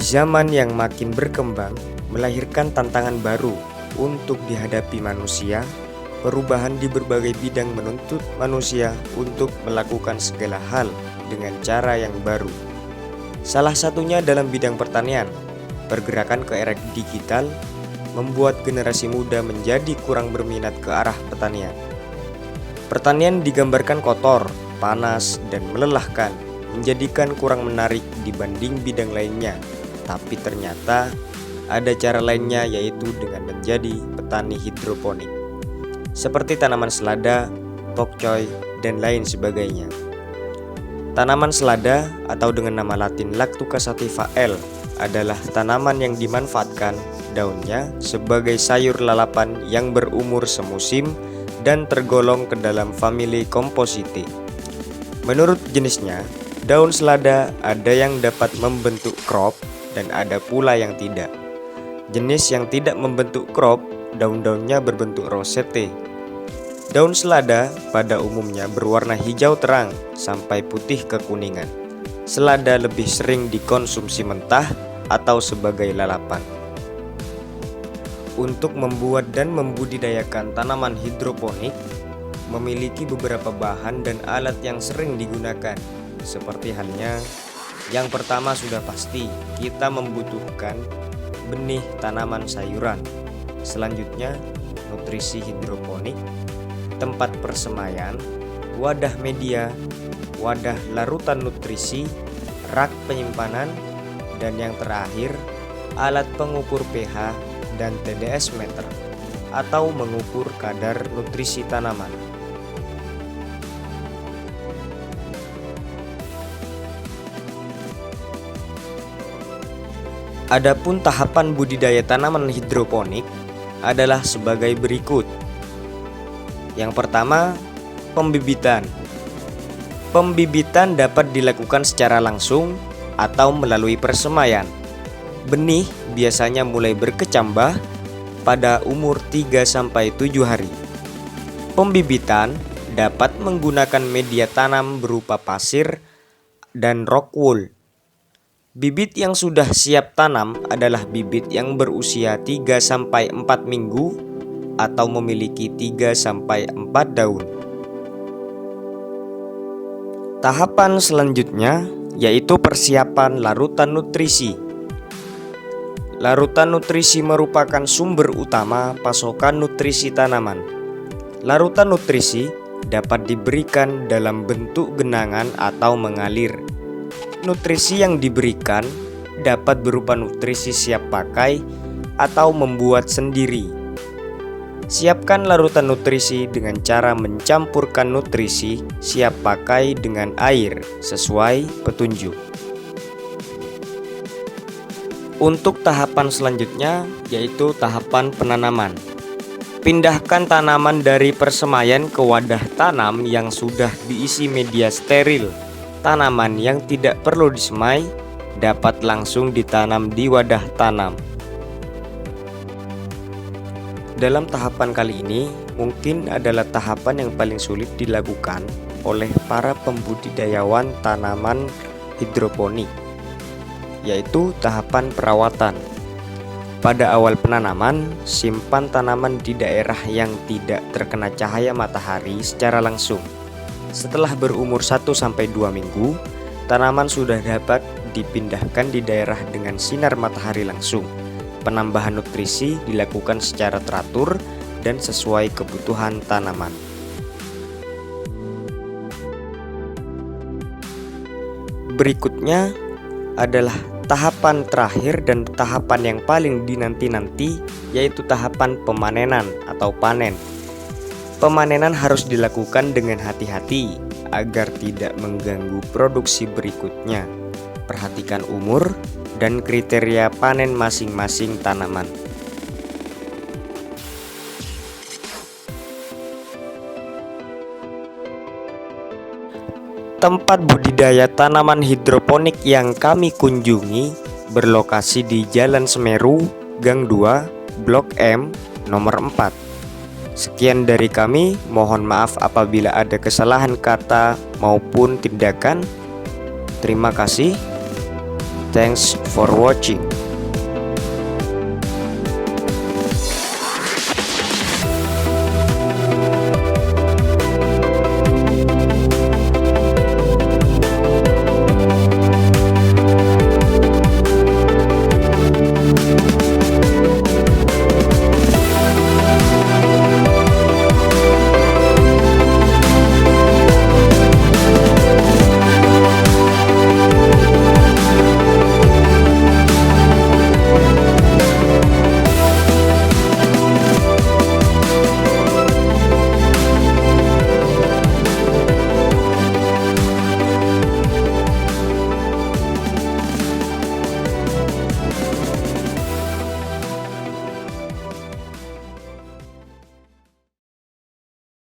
zaman yang makin berkembang melahirkan tantangan baru untuk dihadapi manusia, perubahan di berbagai bidang menuntut manusia untuk melakukan segala hal dengan cara yang baru. Salah satunya dalam bidang pertanian. Pergerakan ke era digital membuat generasi muda menjadi kurang berminat ke arah pertanian. Pertanian digambarkan kotor, panas, dan melelahkan, menjadikan kurang menarik dibanding bidang lainnya. Tapi ternyata ada cara lainnya, yaitu dengan menjadi petani hidroponik, seperti tanaman selada, pokcoy, dan lain sebagainya. Tanaman selada atau dengan nama latin Lactuca sativa L adalah tanaman yang dimanfaatkan daunnya sebagai sayur lalapan yang berumur semusim dan tergolong ke dalam famili Compositae. Menurut jenisnya, daun selada ada yang dapat membentuk crop dan ada pula yang tidak. Jenis yang tidak membentuk crop, daun-daunnya berbentuk rosette. Daun selada pada umumnya berwarna hijau terang sampai putih kekuningan. Selada lebih sering dikonsumsi mentah atau sebagai lalapan. Untuk membuat dan membudidayakan tanaman hidroponik memiliki beberapa bahan dan alat yang sering digunakan. Seperti halnya, yang pertama sudah pasti kita membutuhkan benih tanaman sayuran. Selanjutnya, nutrisi hidroponik, tempat persemaian, wadah media, wadah larutan nutrisi, rak penyimpanan, dan yang terakhir, alat pengukur pH dan TDS meter atau mengukur kadar nutrisi tanaman. Adapun tahapan budidaya tanaman hidroponik adalah sebagai berikut. Yang pertama, pembibitan. Pembibitan dapat dilakukan secara langsung atau melalui persemaian. Benih biasanya mulai berkecambah pada umur 3-7 hari. Pembibitan dapat menggunakan media tanam berupa pasir dan rock wool. Bibit yang sudah siap tanam adalah bibit yang berusia 3-4 minggu atau memiliki 3-4 daun. Tahapan selanjutnya yaitu persiapan larutan nutrisi. Larutan nutrisi merupakan sumber utama pasokan nutrisi tanaman. Larutan nutrisi dapat diberikan dalam bentuk genangan atau mengalir. Nutrisi yang diberikan dapat berupa nutrisi siap pakai atau membuat sendiri. Siapkan larutan nutrisi dengan cara mencampurkan nutrisi siap pakai dengan air sesuai petunjuk. Untuk tahapan selanjutnya yaitu tahapan penanaman. Pindahkan tanaman dari persemaian ke wadah tanam yang sudah diisi media steril. Tanaman yang tidak perlu disemai dapat langsung ditanam di wadah tanam. Dalam tahapan kali ini mungkin adalah tahapan yang paling sulit dilakukan oleh para pembudidayawan tanaman hidroponik, yaitu tahapan perawatan. Pada awal penanaman, simpan tanaman di daerah yang tidak terkena cahaya matahari secara langsung. Setelah berumur 1-2 minggu, tanaman sudah dapat dipindahkan di daerah dengan sinar matahari langsung. Penambahan nutrisi dilakukan secara teratur dan sesuai kebutuhan tanaman. Berikutnya adalah tahapan terakhir dan tahapan yang paling dinanti-nanti, yaitu tahapan pemanenan atau panen. Pemanenan harus dilakukan dengan hati-hati agar tidak mengganggu produksi berikutnya. Perhatikan umur dan kriteria panen masing-masing tanaman. Tempat budidaya tanaman hidroponik yang kami kunjungi berlokasi di Jalan Semeru, Gang 2, Blok M, nomor 4. Sekian dari kami, mohon maaf apabila ada kesalahan kata maupun tindakan. Terima kasih. Thanks for watching.